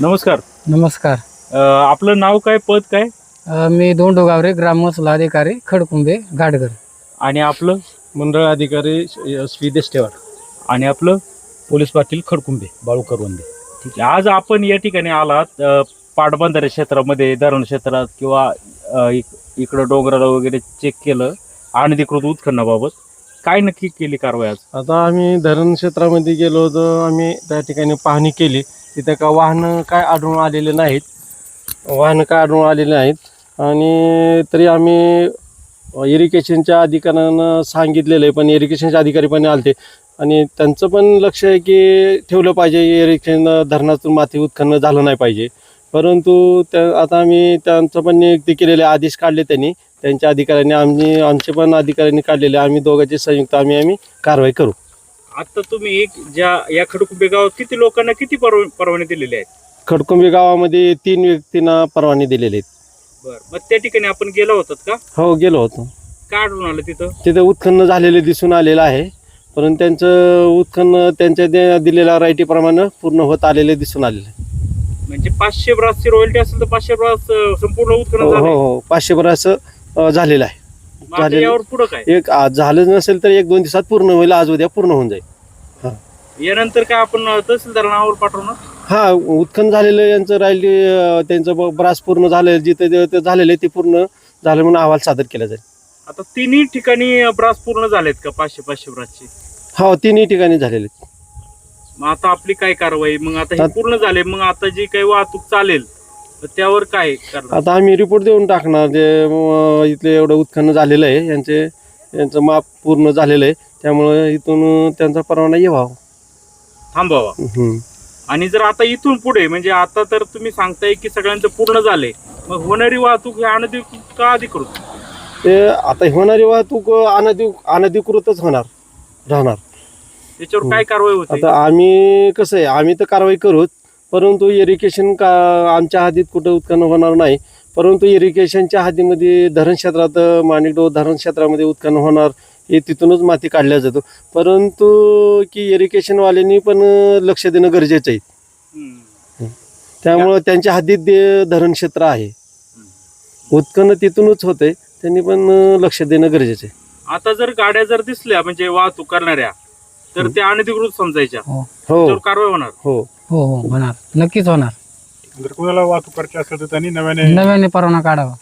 नमस्कार. नमस्कार. आपलं नाव काय, पद काय? मी दोंडो गावरे, ग्राम महसूल अधिकारी, खडकुंबे, घाटघर. आणि आपलं? मंडळ अधिकारी श्री देशटेवार. आणि आपलं? पोलीस पाटील खडकुंबे, बाळू करवंदे. ठीक आहे. आज आपण या ठिकाणी आलात पाटबंधारे क्षेत्रामध्ये, धरण क्षेत्रात किंवा इकडं डोंगराला वगैरे चेक केलं अनधिकृत उत्खननाबाबत. काय नक्की केली कारवाई आज? आता आम्ही धरण क्षेत्रामध्ये गेलो होतो. आम्ही त्या ठिकाणी पाहणी केली. तिथे का वाहनं काय आढळून आलेले नाहीत. आणि तरी आम्ही इरिगेशनच्या अधिकाऱ्यांना सांगितलेलं आहे, पण इरिगेशनचे अधिकारी पण आलते आणि त्यांचं पण लक्ष आहे की ठेवलं पाहिजे, इरिगेशन धरणातून माती उत्खनन झालं नाही पाहिजे. परंतु आता आम्ही त्यांचं पण नियुक्ती केलेले, आदेश काढले त्यांनी, त्यांच्या अधिकाऱ्यांनी, आमचे पण अधिकाऱ्यांनी काढलेले. आम्ही दोघांचे संयुक्त आम्ही कारवाई करू. आता तुम्ही या खडकुंबे गावात किती लोकांना किती परवाने दिलेले आहेत? खडकुंबे गावामध्ये 3 व्यक्तींना परवाने दिलेले आहेत. बरं, मग त्या ठिकाणी आपण गेलो होतात का? हो, गेलो होतो. काय आढळून आलं तिथं? तिथे उत्खनन झालेले दिसून आलेलं आहे, परंतु त्यांचं उत्खनन त्यांच्या दिलेल्या राईटीप्रमाणे पूर्ण होत आलेले दिसून आलेले. म्हणजे 500 ब्रासची रॉयल्टी असेल तर 500 ब्रास संपूर्ण उत्खनन झालं? हो, 500 ब्रास झालेलं आहे. यावर पुढं काय? एक आज झालं नसेल तर 1-2 दिवसात पूर्ण होईल, आज उद्या पूर्ण होऊन जाईल. यानंतर काय आपण तहसीलदार नावावर पाठवणार? हा, उत्खनन झालेलं यांचं राहिली, त्यांचं ब्रास पूर्ण झालेलं, जिथे ते झालेले ते पूर्ण झालं म्हणून अहवाल सादर केला जाईल. आता तिन्ही ठिकाणी ब्रास पूर्ण झालेत का 500 ब्रासची? हो, 3ही ठिकाणी झालेले. मग आता आपली काय कारवाई? मग आता हे पूर्ण झाले, मग आता जी काही वाहतूक चालेल तर त्यावर काय करणार? आता आम्ही रिपोर्ट देऊन टाकणार. जे इथले एवढं उत्खनन झालेलं आहे, यांचं माप पूर्ण झालेलं आहे, त्यामुळे इथून त्यांचा परवाना येवा, थांबावा. आणि जर आता इथून पुढे, म्हणजे आता तर तुम्ही सांगताय की सगळ्यांचं पूर्ण झालंय, मग होणारी वाहतूक ही अनधिकृत का अधिकृत? ते आता होणारी वाहतूक अनधिकृतच राहणार. त्याच्यावर काय कारवाई होते? आता आम्ही कसं आहे, आम्ही तर कारवाई करूच, परंतु इरिगेशन आमच्या हद्दीत कुठं उत्खनन होणार नाही. परंतु इरिगेशनच्या हद्दीमध्ये धरण क्षेत्रात, माणिकडो धरण क्षेत्रामध्ये उत्खनन होणार, हे तिथूनच माती काढल्या जातो. परंतु की इरिगेशनवाल्यांनी पण लक्ष देणं गरजेचं आहे. त्यामुळं त्यांच्या हद्दीत धरण क्षेत्र आहे, उत्खनन तिथूनच होतंय, त्यांनी पण लक्ष देणं गरजेचं आहे. आता जर गाड्या जर दिसल्या म्हणजे वाहतूक करणाऱ्या, तर त्या अनधिकृत समजायच्या, हो, त्याच्यावर कारवाई होणार? हो, हो, होणार, नक्कीच होणार. जर कोणाला वाहतूक करायची असेल तर त्यांनी नव्याने परवाना काढावा.